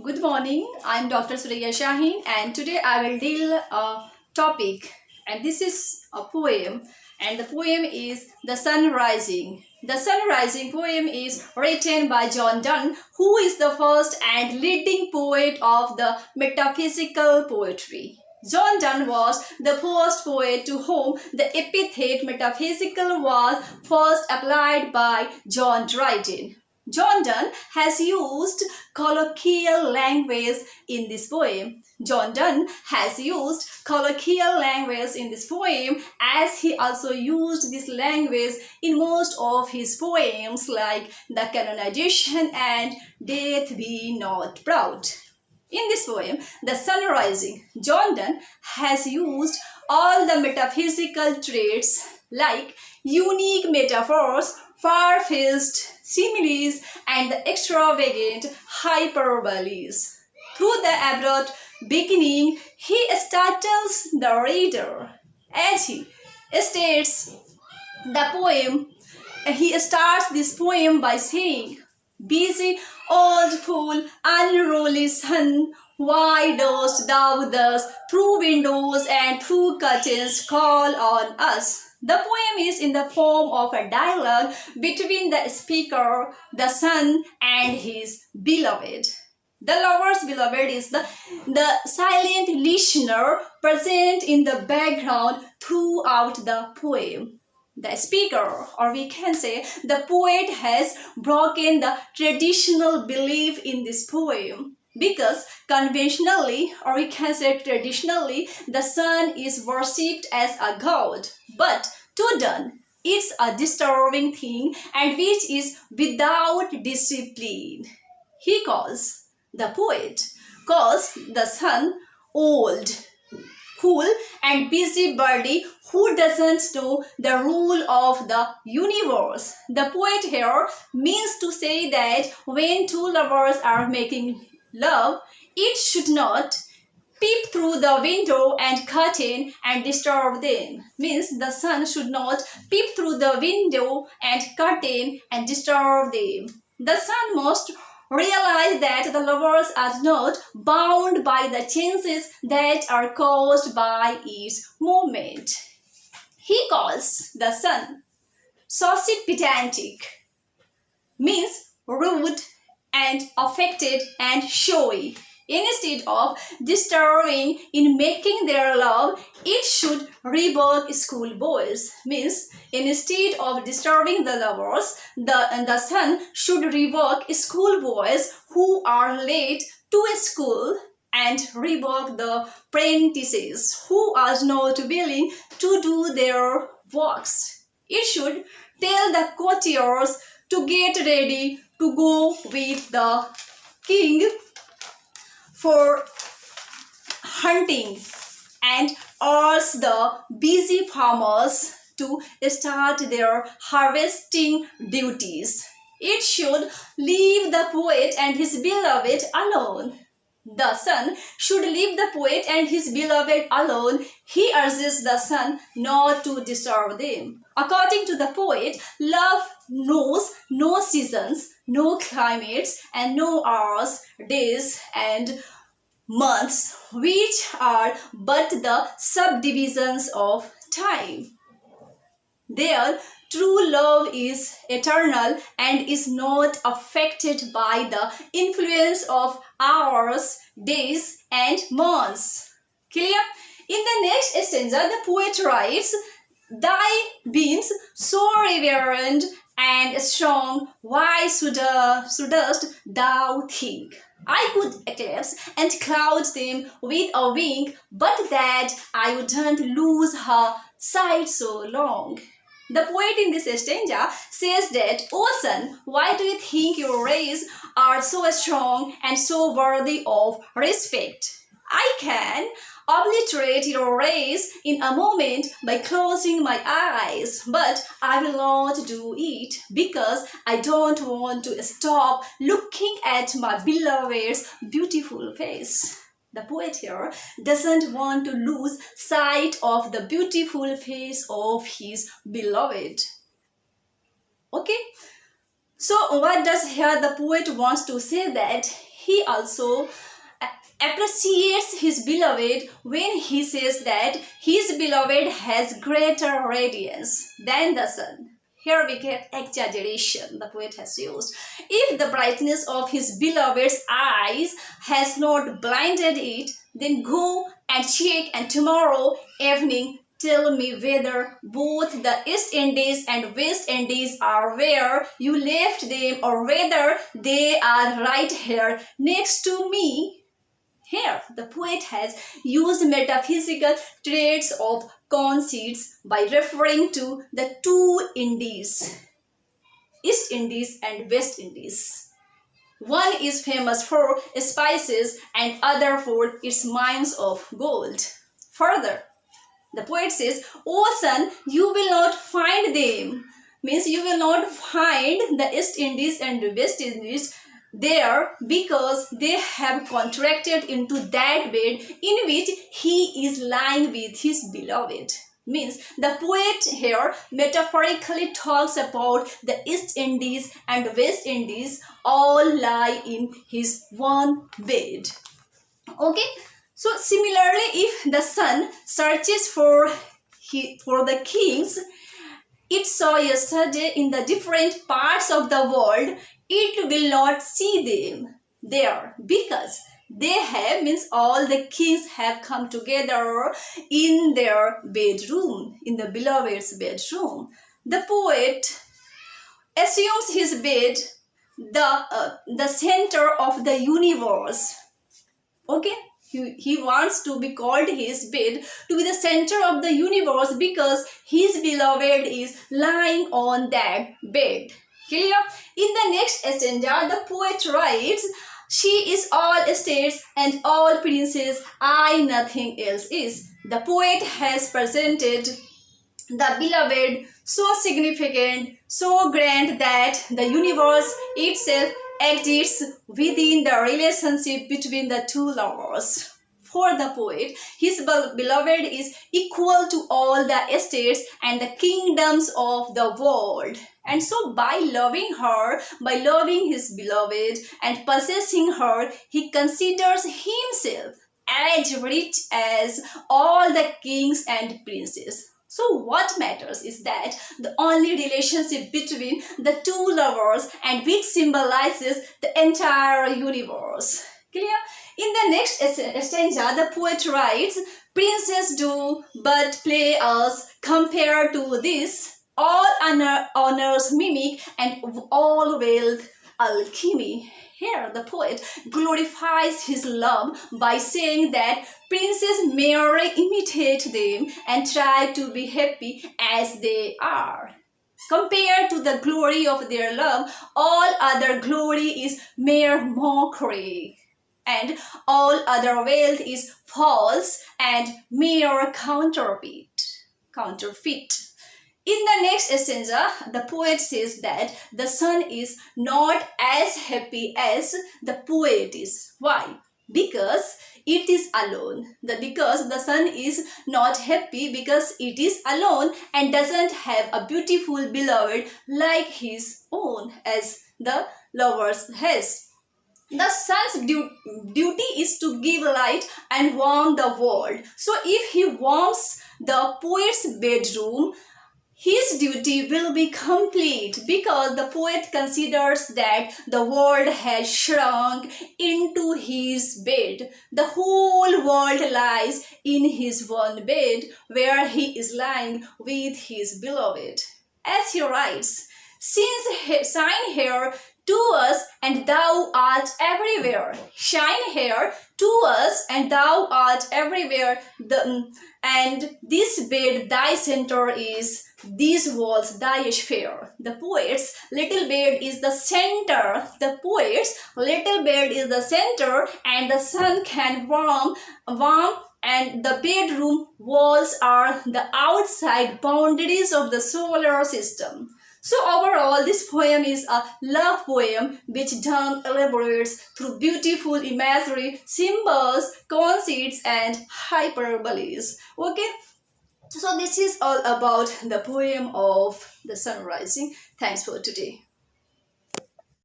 Good morning. I'm Dr. Suraiya Shahin, and today I will deal a topic, and this is a poem, and the poem is The Sunne Rising. The Sunne Rising poem is written by Donne, who is the first and leading poet of the metaphysical poetry. Donne was the first poet to whom the epithet metaphysical was first applied by John Dryden. Donne has used colloquial language in this poem. Donne has used colloquial language in this poem, as he also used this language in most of his poems like The Canonization and Death Be Not Proud. In this poem, The Sunne Rising, Donne has used all the metaphysical traits like unique metaphors, far-fetched similes, and the extravagant hyperboles. Through the abrupt beginning, he startles the reader as he states the poem. He starts this poem by saying, "Busy old fool, unruly sun, why dost thou thus through windows and through curtains call on us?" The poem is in the form of a dialogue between the speaker, the sun, and his beloved. The lover's beloved is the silent listener present in the background throughout the poem. The speaker, or we can say the poet, has broken the traditional belief in this poem, because conventionally, or we can say traditionally, the sun is worshipped as a god. But to Donne, it's a disturbing thing, and which is without discipline. The poet calls the sun old, fool, and busybody who doesn't know the rule of the universe. The poet here means to say that when two lovers are making love, it should not peep through the window and curtain and disturb them. Means the sun should not peep through the window and curtain and disturb them. The sun must realize that the lovers are not bound by the chances that are caused by its movement. He calls the sun saucy pedantic, means rude and affected and showy. Instead of disturbing in making their love, it should rebuke schoolboys. Means instead of disturbing the lovers, the sun should rebuke schoolboys who are late to school, and rebuke the apprentices who are not willing to do their works. It should tell the courtiers to get ready to go with the king for hunting, and urge the busy farmers to start their harvesting duties. It should leave the poet and his beloved alone. The sun should leave the poet and his beloved alone. He urges the sun not to disturb them. According to the poet, love knows no seasons, no climates, and no hours, days, and months, which are but the subdivisions of time. Their true love is eternal and is not affected by the influence of hours, days, and months. Clear? In the next stanza, the poet writes, "Thy beams so reverend and strong, why shouldst thou think I could eclipse and cloud them with a wing, but that I wouldn't lose her sight so long?" The poet in this stanza says that, "O sun, why do you think your rays are so strong and so worthy of respect? I can obliterate your rays in a moment by closing my eyes, but I will not do it because I don't want to stop looking at my beloved's beautiful face." The poet here doesn't want to lose sight of the beautiful face of his beloved. Okay, so what does here the poet wants to say? That he also appreciates his beloved when he says that his beloved has greater radiance than the sun. Here we get exaggeration the poet has used. If the brightness of his beloved's eyes has not blinded it, then go and check, and tomorrow evening tell me whether both the East Indies and West Indies are where you left them, or whether they are right here next to me. Here, the poet has used metaphysical traits of conceits by referring to the two Indies, East Indies and West Indies. One is famous for spices and other for its mines of gold. Further, the poet says, "O sun, you will not find them." Means you will not find the East Indies and the West Indies there, because they have contracted into that bed in which he is lying with his beloved. Means the poet here metaphorically talks about the East Indies and West Indies all lie in his one bed. Okay, so similarly, if the sun searches for the kings it saw yesterday in the different parts of the world, it will not see them there, because they have, means all the kings have come together in their bedroom, in the beloved's bedroom. The poet assumes his bed the center of the universe. Okay, he wants to be called his bed to be the center of the universe, because his beloved is lying on that bed. Clear? In the next stanza, the poet writes, "She is all states and all princes, I nothing else is." The poet has presented the beloved so significant, so grand that the universe itself exists within the relationship between the two lovers. For the poet, his beloved is equal to all the estates and the kingdoms of the world. And so by loving her, by loving his beloved and possessing her, he considers himself as rich as all the kings and princes. So what matters is that the only relationship between the two lovers, and which symbolizes the entire universe. Clear? In the next stanza, the poet writes, "Princes do but play us, compared to this, all honors mimic and all wealth alchemy." Here the poet glorifies his love by saying that princes merely imitate them and try to be happy as they are. Compared to the glory of their love, all other glory is mere mockery, and all other wealth is false and mere counterfeit. In the next stanza, the poet says that the sun is not as happy as the poet is. Why? Because it is alone. Because the sun is not happy because it is alone and doesn't have a beautiful beloved like his own as the lover's has. The sun's duty is to give light and warm the world. So if he warms the poet's bedroom, his duty will be complete, because the poet considers that the world has shrunk into his bed. The whole world lies in his one bed, where he is lying with his beloved. As he writes, "Shine here to us, and thou art everywhere. Shine here to us, and thou art everywhere. And this bed thy center is, these walls thy sphere." The poet's little bed is the center. The poet's little bed is the center, and the sun can warm, and the bedroom walls are the outside boundaries of the solar system. So overall, this poem is a love poem which Donne elaborates through beautiful imagery, symbols, conceits, and hyperboles. Okay, so this is all about the poem of the Sunne Rising. Thanks for today.